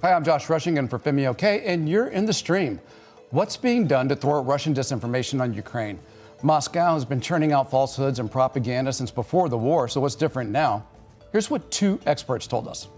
Hi, I'm Josh Rushing in for Femi OK, and you're in the stream. What's being done to thwart Russian disinformation on Ukraine? Moscow has been churning out falsehoods and propaganda since before the war, so what's different now? Here's what two experts told us.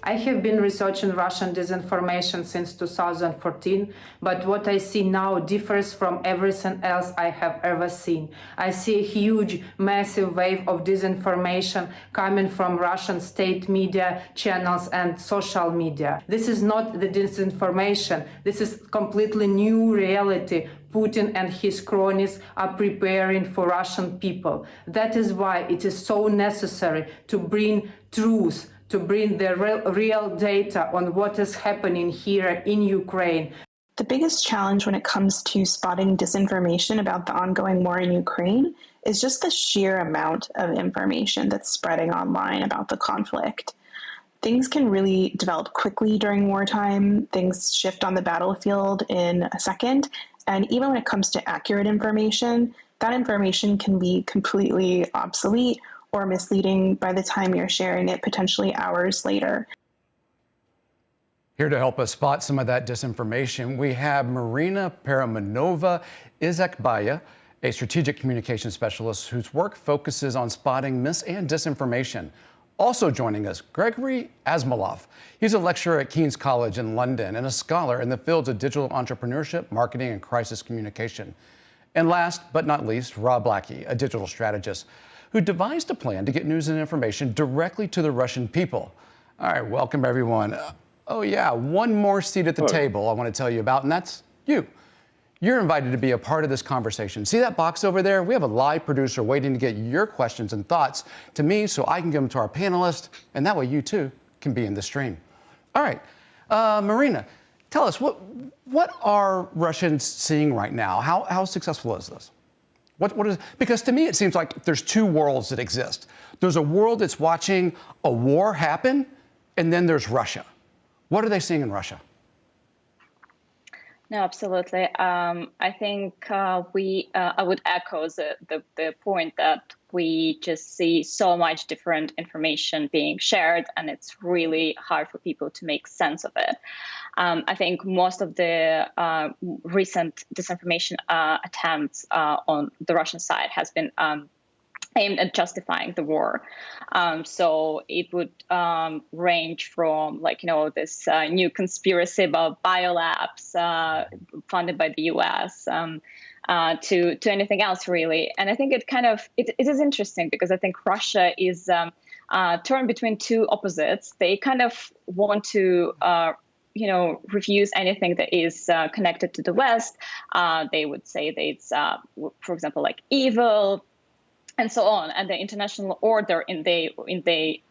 I have been researching Russian disinformation since 2014, but what I see now differs from everything else I have ever seen. I see a huge, massive wave of disinformation coming from Russian state media channels and social media. This is not the disinformation. This is completely new reality Putin and his cronies are preparing for Russian people. That is why it is so necessary to bring truth, to bring the real data on what is happening here in Ukraine. The biggest challenge when it comes to spotting disinformation about the ongoing war in Ukraine is just the sheer amount of information that's spreading online about the conflict. Things can really develop quickly during wartime. Things shift on the battlefield in a second. And even when it comes to accurate information, that information can be completely obsolete or misleading by the time you're sharing it, potentially hours later. Here to help us spot some of that disinformation, we have Marina Ovsyannikova, a strategic communication specialist whose work focuses on spotting mis and disinformation. Also joining us, Gregory Asmolov. He's a lecturer at King's College in London and a scholar in the fields of digital entrepreneurship, marketing, and crisis communication. And last but not least, Rob Blackie, a digital strategist who devised a plan to get news and information directly to the Russian people. All right, welcome everyone. Oh yeah, one more seat at the table I want to tell you about, and that's you. You're invited to be a part of this conversation. See that box over there? We have a live producer waiting to get your questions and thoughts to me so I can give them to our panelists, and that way you too can be in the stream. All right, Marina, tell us, what are Russians seeing right now? How successful is this? Because to me it seems like there's two worlds that exist. There's a world that's watching a war happen, and then there's Russia. What are they seeing in Russia? No, absolutely. I think I would echo the point that we just see so much different information being shared, and it's really hard for people to make sense of it. I think most of the recent disinformation attempts on the Russian side has been aimed at justifying the war. So it would range from, this new conspiracy about biolabs funded by the US to anything else, really. And I think it is interesting because I think Russia is torn between two opposites. They kind of want to refuse anything that is connected to the West. They would say that it's, for example, like evil, and so on, and the international order in their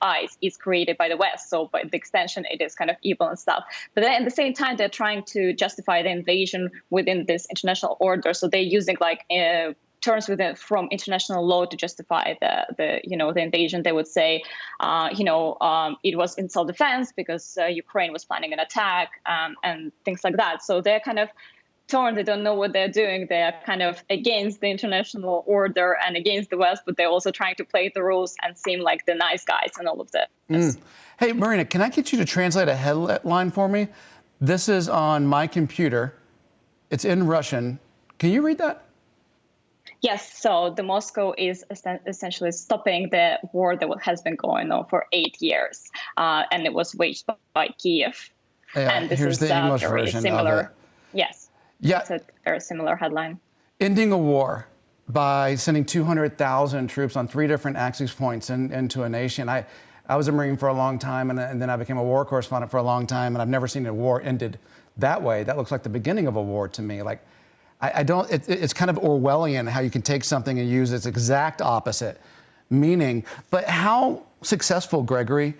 eyes is created by the West. So by the extension, it is kind of evil and stuff. But then at the same time, they're trying to justify the invasion within this international order. So they're using terms from international law to justify the invasion. They would say, it was in self-defense because Ukraine was planning an attack and things like that. So they're kind of torn. They don't know what they're doing. They're kind of against the international order and against the West, but they're also trying to play the rules and seem like the nice guys and all of that. Hey, Marina, can I get you to translate a headline for me? This is on my computer. It's in Russian. Can you read that? Yes. So the Moscow is essentially stopping the war that has been going on for 8 years, and it was waged by Kiev. Yeah, and this here's is the English version similar. of it. Yes. Yeah. It's a very similar headline. Ending a war by sending 200,000 troops on 3 different access points into a nation. I was a Marine for a long time, and then I became a war correspondent for a long time, and I've never seen a war ended that way. That looks like the beginning of a war to me. Like, it's kind of Orwellian how you can take something and use its exact opposite meaning. But how successful, Gregory,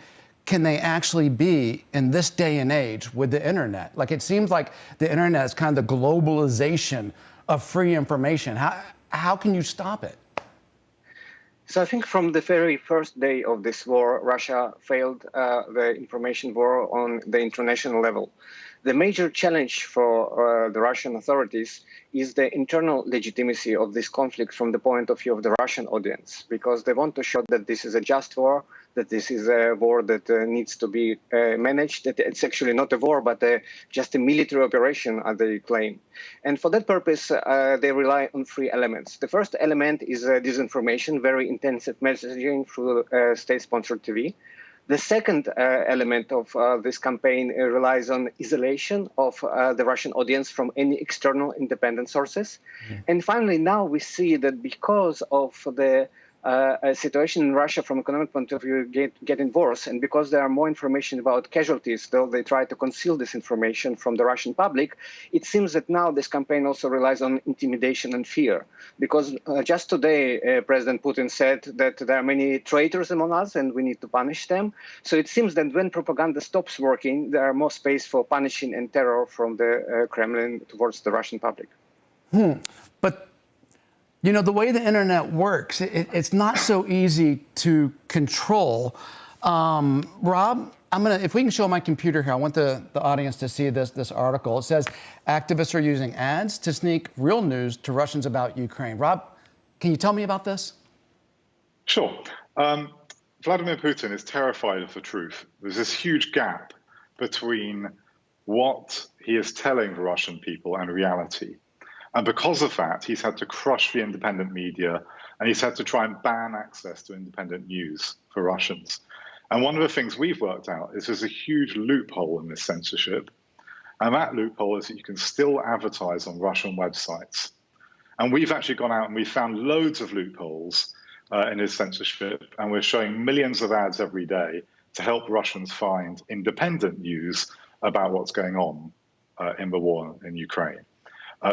can they actually be in this day and age with the internet? Like, it seems like the internet is kind of the globalization of free information. How can you stop it? So I think from the very first day of this war, Russia failed the information war on the international level. The major challenge for the Russian authorities is the internal legitimacy of this conflict from the point of view of the Russian audience, because they want to show that this is a just war, that this is a war that needs to be managed, that it's actually not a war, but just a military operation, as they claim. And for that purpose, they rely on three elements. The first element is disinformation, very intensive messaging through state-sponsored TV. The second element of this campaign relies on isolation of the Russian audience from any external independent sources. And finally, now we see that because of the situation in Russia from economic point of view getting worse, and because there are more information about casualties, though they try to conceal this information from the Russian public, it seems that now this campaign also relies on intimidation and fear. Because just today, President Putin said that there are many traitors among us and we need to punish them. So it seems that when propaganda stops working, there are more space for punishing and terror from the Kremlin towards the Russian public. But you know, the way the internet works, it's not so easy to control. Rob, if we can show my computer here, I want the audience to see this article. It says activists are using ads to sneak real news to Russians about Ukraine. Rob, can you tell me about this? Sure. Vladimir Putin is terrified of the truth. There's this huge gap between what he is telling the Russian people and reality. And because of that, he's had to crush the independent media, and he's had to try and ban access to independent news for Russians. And one of the things we've worked out is there's a huge loophole in this censorship. And that loophole is that you can still advertise on Russian websites. And we've actually gone out and we found loads of loopholes in his censorship, and we're showing millions of ads every day to help Russians find independent news about what's going on in the war in Ukraine.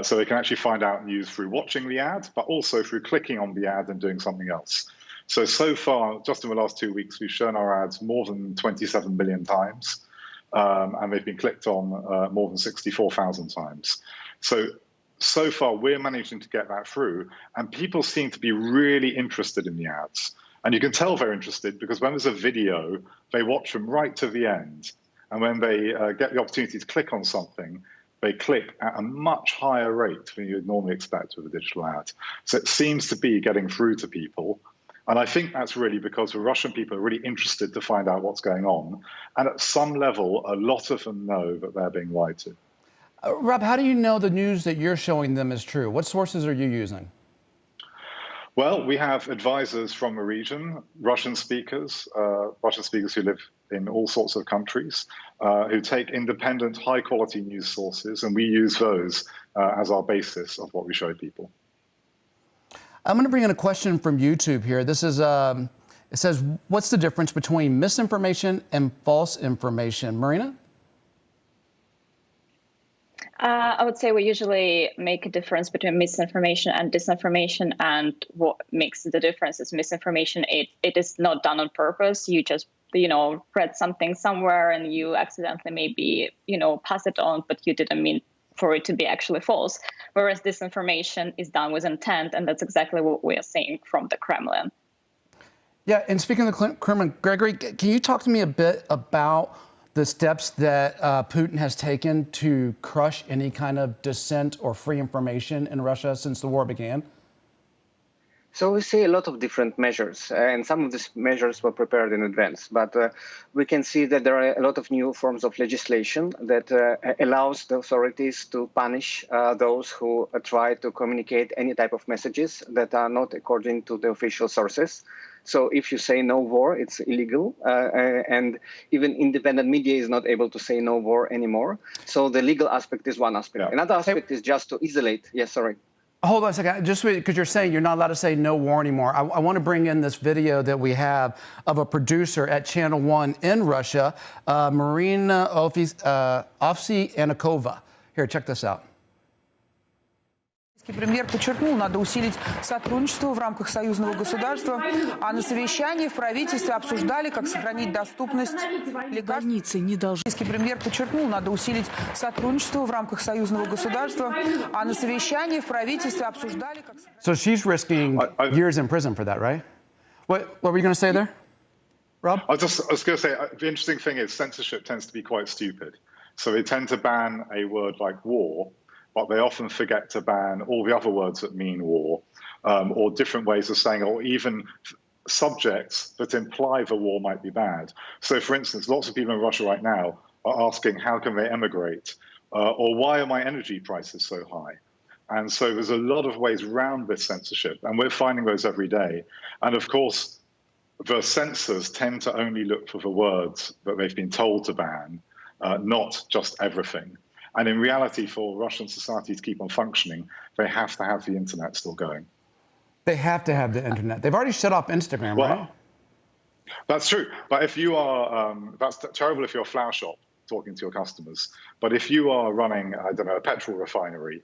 So they can actually find out news through watching the ad, but also through clicking on the ad and doing something else. So far, just in the last 2 weeks, we've shown our ads more than 27 million times, and they've been clicked on more than 64,000 times. So far, we're managing to get that through, and people seem to be really interested in the ads. And you can tell they're interested because when there's a video, they watch them right to the end. And when they get the opportunity to click on something, they click at a much higher rate than you would normally expect with a digital ad. So it seems to be getting through to people. And I think that's really because the Russian people are really interested to find out what's going on. And at some level, a lot of them know that they're being lied to. Rob, how do you know the news that you're showing them is true? What sources are you using? Well, we have advisors from the region, Russian speakers who live in all sorts of countries, who take independent, high-quality news sources, and we use those as our basis of what we show people. I'm going to bring in a question from YouTube here. This is, it says, what's the difference between misinformation and false information? Marina? I would say we usually make a difference between misinformation and disinformation, and what makes the difference is misinformation. It is not done on purpose. You just, read something somewhere and you accidentally maybe, pass it on, but you didn't mean for it to be actually false. Whereas disinformation is done with intent, and that's exactly what we are seeing from the Kremlin. Yeah, and speaking of the Kremlin, Gregory, can you talk to me a bit about the steps that Putin has taken to crush any kind of dissent or free information in Russia since the war began? So we see a lot of different measures, and some of these measures were prepared in advance. But we can see that there are a lot of new forms of legislation that allows the authorities to punish those who try to communicate any type of messages that are not according to the official sources. So if you say no war, it's illegal. And even independent media is not able to say no war anymore. So the legal aspect is one aspect. Yeah. Another aspect is just to isolate. Yes, sorry. Hold on a second, just because you're saying you're not allowed to say no war anymore. I want to bring in this video that we have of a producer at Channel 1 in Russia, Marina Ovsyannikova. Here, check this out. Премьер подчеркнул, надо усилить сотрудничество в рамках союзного государства, а на совещании в правительстве обсуждали, как сохранить доступность лекарств. Больницы не должны. Премьер подчеркнул, надо усилить сотрудничество в рамках союзного государства, а на совещании в правительстве обсуждали, как. So she's risking years in prison for that, right? What were you going to say there, Rob? I was going to say the interesting thing is censorship tends to be quite stupid. So they tend to ban a word like war, but they often forget to ban all the other words that mean war, or different ways of saying, or even subjects that imply the war might be bad. So, for instance, lots of people in Russia right now are asking, how can they emigrate? Or why are my energy prices so high? And so there's a lot of ways around this censorship, and we're finding those every day. And of course, the censors tend to only look for the words that they've been told to ban, not just everything. And in reality, for Russian society to keep on functioning, they have to have the internet still going. They have to have the internet. They've already shut off Instagram, right? That's true. But if you are, that's terrible if you're a flower shop talking to your customers. But if you are running, I don't know, a petrol refinery,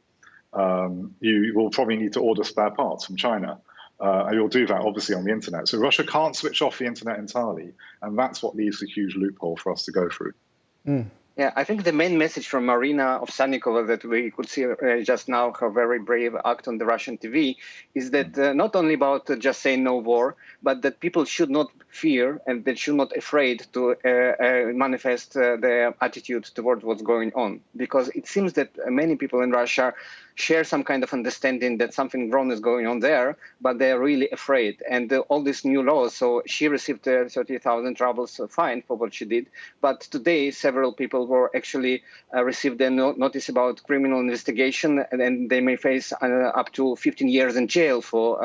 you will probably need to order spare parts from China. And you'll do that, obviously, on the internet. So Russia can't switch off the internet entirely. And that's what leaves a huge loophole for us to go through. Yeah, I think the main message from Marina Ovsyannikova that we could see just now, her very brave act on the Russian TV, is that not only about just saying no war, but that people should not fear and they should not afraid to manifest their attitude towards what's going on. Because it seems that many people in Russia share some kind of understanding that something wrong is going on there, but they're really afraid. And all these new laws, so she received 30,000 rubles fine for what she did. But today, several people were actually received a notice about criminal investigation, and they may face up to 15 years in jail for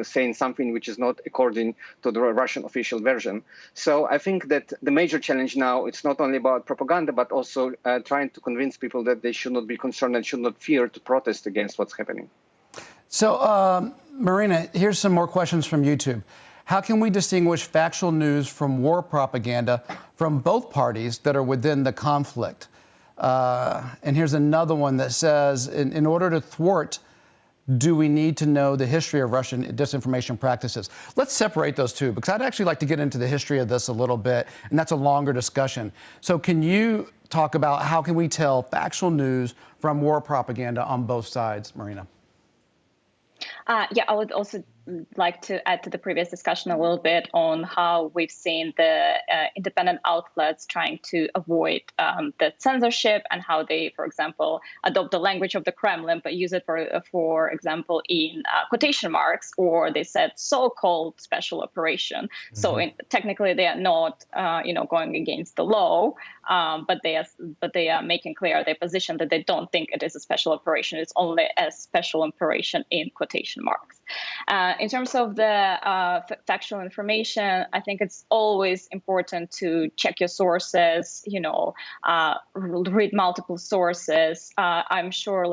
saying something which is not according to the Russian official version. So I think that the major challenge now, it's not only about propaganda, but also trying to convince people that they should not be concerned and should not fear to protest against what's happening. So, Marina, here's some more questions from YouTube. How can we distinguish factual news from war propaganda from both parties that are within the conflict? And here's another one that says, in order to thwart, do we need to know the history of Russian disinformation practices? Let's separate those two, because I'd actually like to get into the history of this a little bit, and that's a longer discussion. So can you talk about how can we tell factual news from war propaganda on both sides, Marina? Yeah, I would also like to add to the previous discussion a little bit on how we've seen the independent outlets trying to avoid the censorship and how they, for example, adopt the language of the Kremlin, but use it, for example, in quotation marks, or they said so-called special operation. Mm-hmm. So technically, they are not, going against the law, but they are making clear their position that they don't think it is a special operation. It's only a special operation in quotation marks. In terms of the factual information, I think it's always important to check your sources, read multiple sources. I'm sure,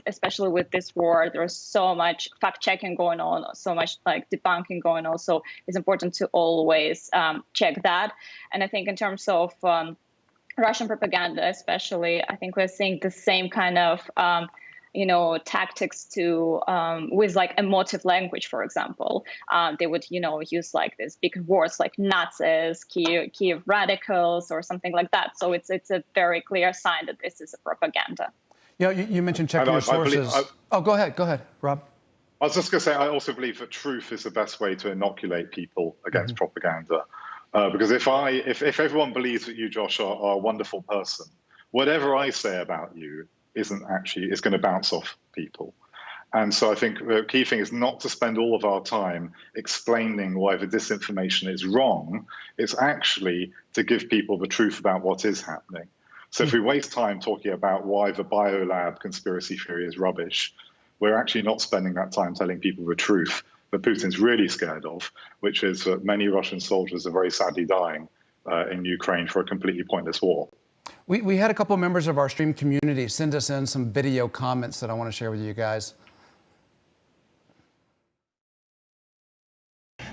especially with this war, there's so much fact-checking going on, so much debunking going on. So it's important to always check that. And I think in terms of Russian propaganda, especially, I think we're seeing the same kind of tactics to with emotive language, for example. They would, use these big words like Nazis, Kiev radicals, or something like that. So it's a very clear sign that this is a propaganda. You mentioned checking your sources. Go ahead, Rob. I was just going to say, I also believe that truth is the best way to inoculate people against propaganda. Because if everyone believes that you, Josh, are a wonderful person, whatever I say about you is going to bounce off people. And so I think the key thing is not to spend all of our time explaining why the disinformation is wrong. It's actually to give people the truth about what is happening. So if we waste time talking about why the biolab conspiracy theory is rubbish, we're actually not spending that time telling people the truth that Putin's really scared of, which is that many Russian soldiers are very sadly dying in Ukraine for a completely pointless war. We had a couple of members of our stream community send us in some video comments that I want to share with you guys.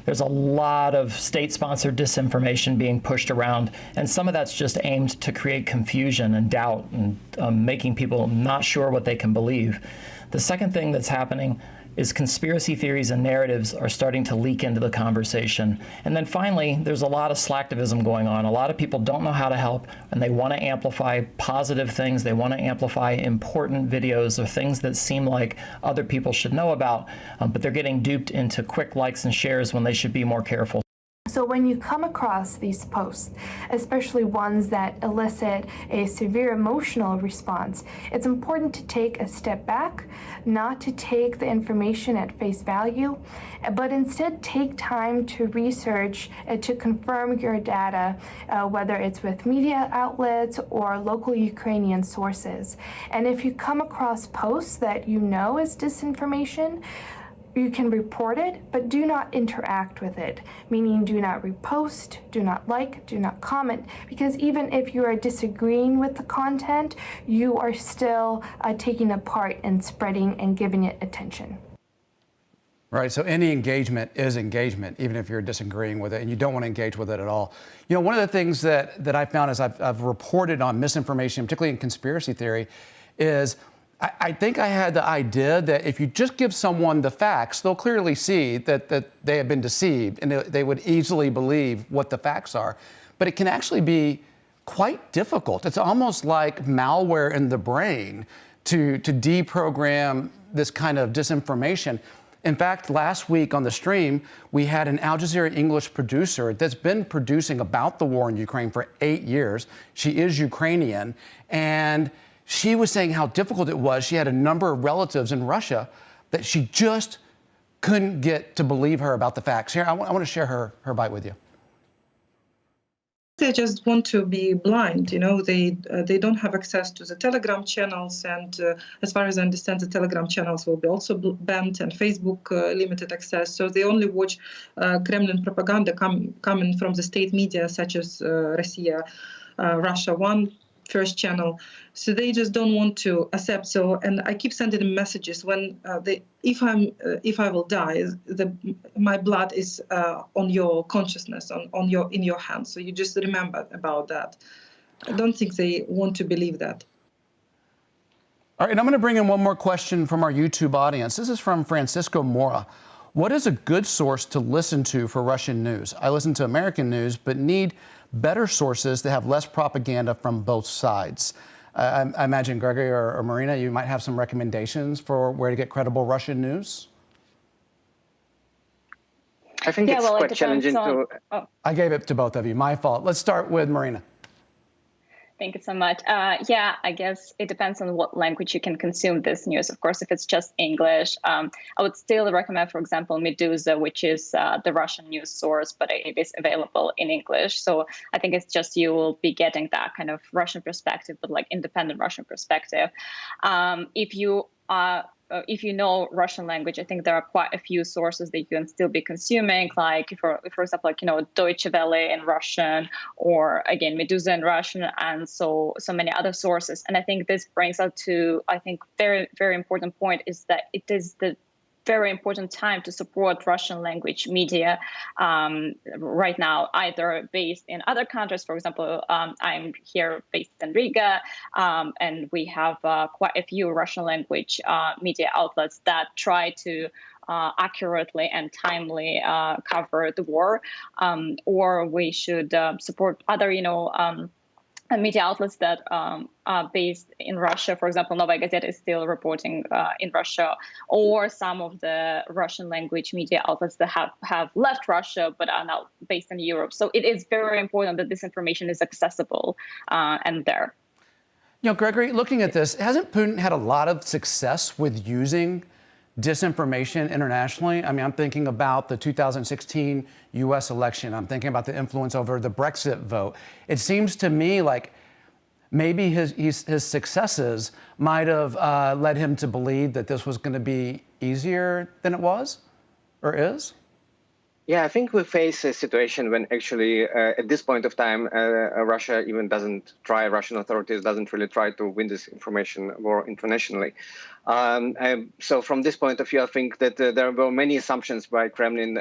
There's a lot of state-sponsored disinformation being pushed around, and some of that's just aimed to create confusion and doubt and making people not sure what they can believe. The second thing that's happening is conspiracy theories and narratives are starting to leak into the conversation. And then finally, there's a lot of slacktivism going on. A lot of people don't know how to help, and they want to amplify positive things. They want to amplify important videos or things that seem like other people should know about, but they're getting duped into quick likes and shares when they should be more careful. So when you come across these posts, especially ones that elicit a severe emotional response, it's important to take a step back, not to take the information at face value, but instead take time to research and to confirm your data, whether it's with media outlets or local Ukrainian sources. And if you come across posts that you know is disinformation, you can report it, but do not interact with it, meaning do not repost, do not like, do not comment, because even if you are disagreeing with the content, you are still taking a part in spreading and giving it attention. Right, so any engagement is engagement, even if you're disagreeing with it and you don't want to engage with it at all. You know, one of the things that I found as I've reported on misinformation, particularly in conspiracy theory, is I think I had the idea that if you just give someone the facts, they'll clearly see that they have been deceived and they would easily believe what the facts are. But it can actually be quite difficult. It's almost like malware in the brain to deprogram this kind of disinformation. In fact, last week on the stream, we had an Al Jazeera English producer that's been producing about the war in Ukraine for 8 years. She is Ukrainian, and she was saying how difficult it was. She had a number of relatives in Russia that she just couldn't get to believe her about the facts. Here, I want to share her bite with you. They just want to be blind, you know. They don't have access to the Telegram channels, and as far as I understand, the Telegram channels will be also banned, and Facebook limited access. So they only watch Kremlin propaganda coming from the state media, such as Russia One, First Channel. So they just don't want to accept. So, and I keep sending them messages when if I will die, my blood is on your consciousness, in your hands. So you just remember about that. I don't think they want to believe that. All right, and I'm going to bring in one more question from our YouTube audience. This is from Francisco Mora. What is a good source to listen to for Russian news? I listen to American news, but need better sources that have less propaganda from both sides. I imagine Gregory or Marina, you might have some recommendations for where to get credible Russian news. I think it's quite challenging to... I gave it to both of you. My fault. Let's start with Marina. Thank you so much. Yeah, I guess it depends on what language you can consume this news. Of course, if it's just English, I would still recommend, for example, Meduza, which is the Russian news source, but it is available in English. So I think it's just you will be getting that kind of Russian perspective, but like independent Russian perspective. If you know Russian language, I think there are quite a few sources that you can still be consuming, like for example, like, you know, Deutsche Welle in Russian, or again, Meduza in Russian, and so many other sources. And I think this brings us to, I think, very, very important point is that it is the very important time to support Russian language media right now, either based in other countries. For example, I'm here based in Riga, and we have quite a few Russian language media outlets that try to accurately and timely cover the war, or we should support other, you know, media outlets that are based in Russia. For example, Novaya Gazeta is still reporting in Russia, or some of the Russian language media outlets that have left Russia but are now based in Europe. So it is very important that this information is accessible and there. You know, Gregory, looking at this, hasn't Putin had a lot of success with using disinformation internationally? I mean, I'm thinking about the 2016 U.S. election. I'm thinking about the influence over the Brexit vote. It seems to me like maybe his successes might have led him to believe that this was going to be easier than it was or is. Yeah, I think we face a situation when actually at this point of time, Russia even Russian authorities doesn't really try to win this information war internationally. So from this point of view, I think that there were many assumptions by Kremlin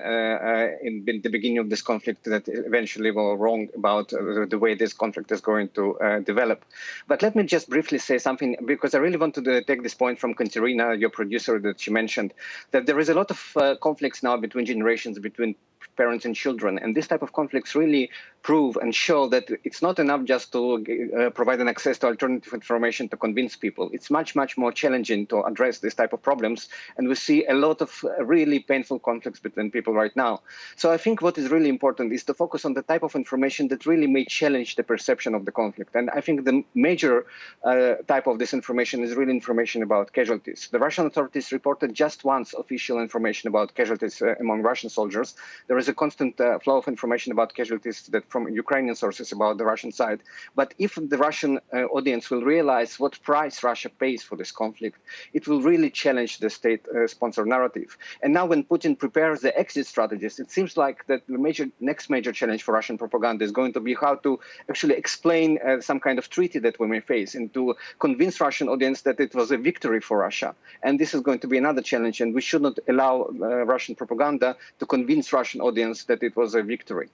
in the beginning of this conflict that eventually were wrong about the way this conflict is going to develop. But let me just briefly say something, because I really want to take this point from Katerina, your producer, that she mentioned, that there is a lot of conflicts now between generations, between parents and children. And this type of conflicts really prove and show that it's not enough just to provide an access to alternative information to convince people. It's much, much more challenging to address this type of problems. And we see a lot of really painful conflicts between people right now. So I think what is really important is to focus on the type of information that really may challenge the perception of the conflict. And I think the major type of disinformation is really information about casualties. The Russian authorities reported just once official information about casualties among Russian soldiers. There is a constant flow of information about casualties that from Ukrainian sources about the Russian side. But if the Russian audience will realize what price Russia pays for this conflict, it will really challenge the state-sponsored narrative. And now when Putin prepares the exit strategies, it seems like that the next major challenge for Russian propaganda is going to be how to actually explain some kind of treaty that we may face and to convince Russian audience that it was a victory for Russia. And this is going to be another challenge, and we should not allow Russian propaganda to convince Russian audience that it was a victory.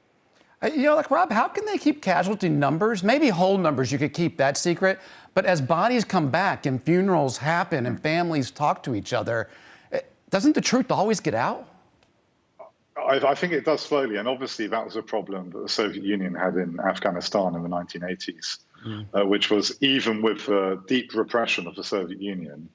You know, like, Rob, how can they keep casualty numbers? Maybe whole numbers, you could keep that secret. But as bodies come back and funerals happen and families talk to each other, doesn't the truth always get out? I think it does slowly. And obviously that was a problem that the Soviet Union had in Afghanistan in the 1980s, which was even with deep repression of the Soviet Union,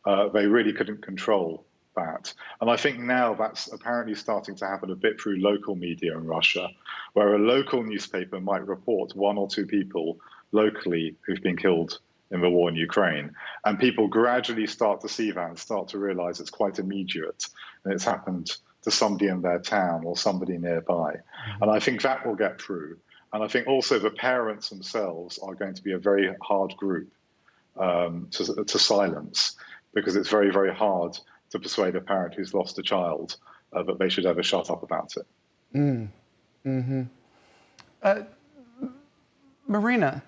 they really couldn't control that. And I think now that's apparently starting to happen a bit through local media in Russia, where a local newspaper might report one or two people locally who've been killed in the war in Ukraine. And people gradually start to see that and start to realize it's quite immediate and it's happened to somebody in their town or somebody nearby. And I think that will get through. And I think also the parents themselves are going to be a very hard group to silence, because it's very, very hard to persuade a parent who's lost a child that they should ever shut up about it. Marina,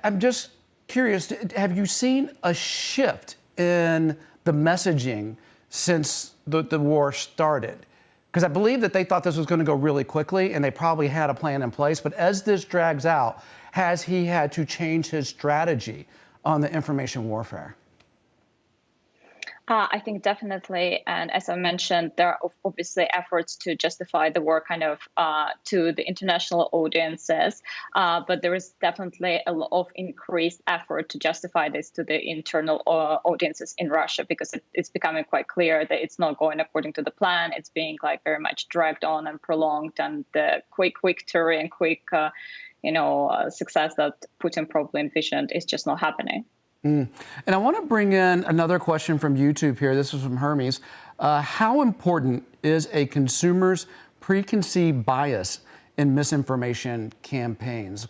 I'm just curious, have you seen a shift in the messaging since the war started? Because I believe that they thought this was going to go really quickly and they probably had a plan in place. But as this drags out, has he had to change his strategy on the information warfare? I think definitely, and as I mentioned, there are obviously efforts to justify the war kind of to the international audiences, but there is definitely a lot of increased effort to justify this to the internal audiences in Russia, because it's becoming quite clear that it's not going according to the plan. It's being like very much dragged on and prolonged, and the quick victory and quick, success that Putin probably envisioned is just not happening. And I want to bring in another question from YouTube here. This is from Hermes. How important is a consumer's preconceived bias in misinformation campaigns?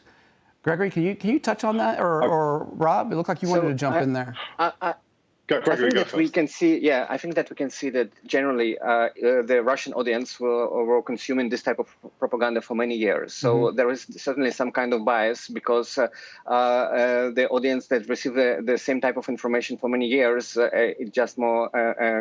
Gregory, can you touch on that, or Rob? It looked like you wanted to jump in there. I think that we can see that generally the Russian audience were consuming this type of propaganda for many years. So there is certainly some kind of bias, because the audience that received the same type of information for many years is just more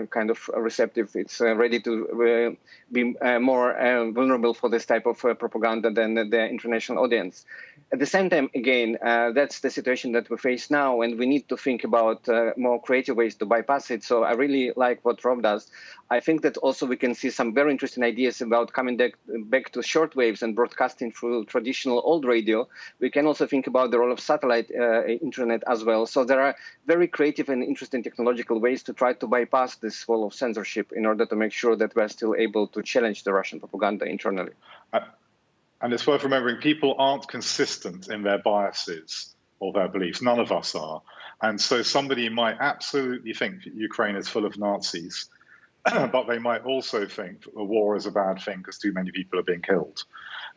kind of receptive. It's ready to be more vulnerable for this type of propaganda than the international audience. At the same time, again, that's the situation that we face now, and we need to think about more creative ways to bypass it. So I really like what Rob does. I think that also we can see some very interesting ideas about coming back to shortwaves and broadcasting through traditional old radio. We can also think about the role of satellite internet as well. So there are very creative and interesting technological ways to try to bypass this wall of censorship in order to make sure that we're still able to challenge the Russian propaganda internally. And it's worth remembering, people aren't consistent in their biases or their beliefs. None of us are. And so somebody might absolutely think that Ukraine is full of Nazis, but they might also think that the war is a bad thing because too many people are being killed.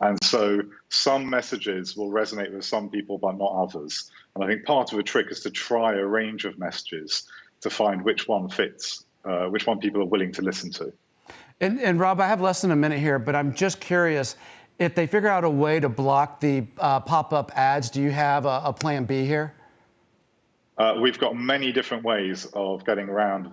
And so some messages will resonate with some people, but not others. And I think part of the trick is to try a range of messages to find which one fits, which one people are willing to listen to. And Rob, I have less than a minute here, but I'm just curious, if they figure out a way to block the pop-up ads, do you have a plan B here? We've got many different ways of getting around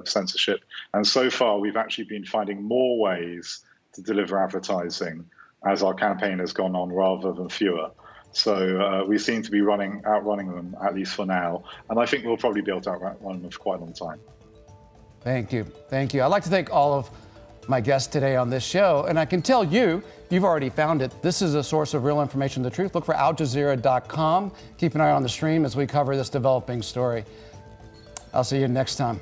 censorship. And so far, we've actually been finding more ways to deliver advertising as our campaign has gone on rather than fewer. So we seem to be outrunning them, at least for now. And I think we'll probably be able to outrun them for quite a long time. Thank you. Thank you. I'd like to thank all of my guest today on this show. And I can tell you've already found it. This is a source of real information, the truth. Look for aljazeera.com. Keep an eye on the stream as we cover this developing story. I'll see you next time.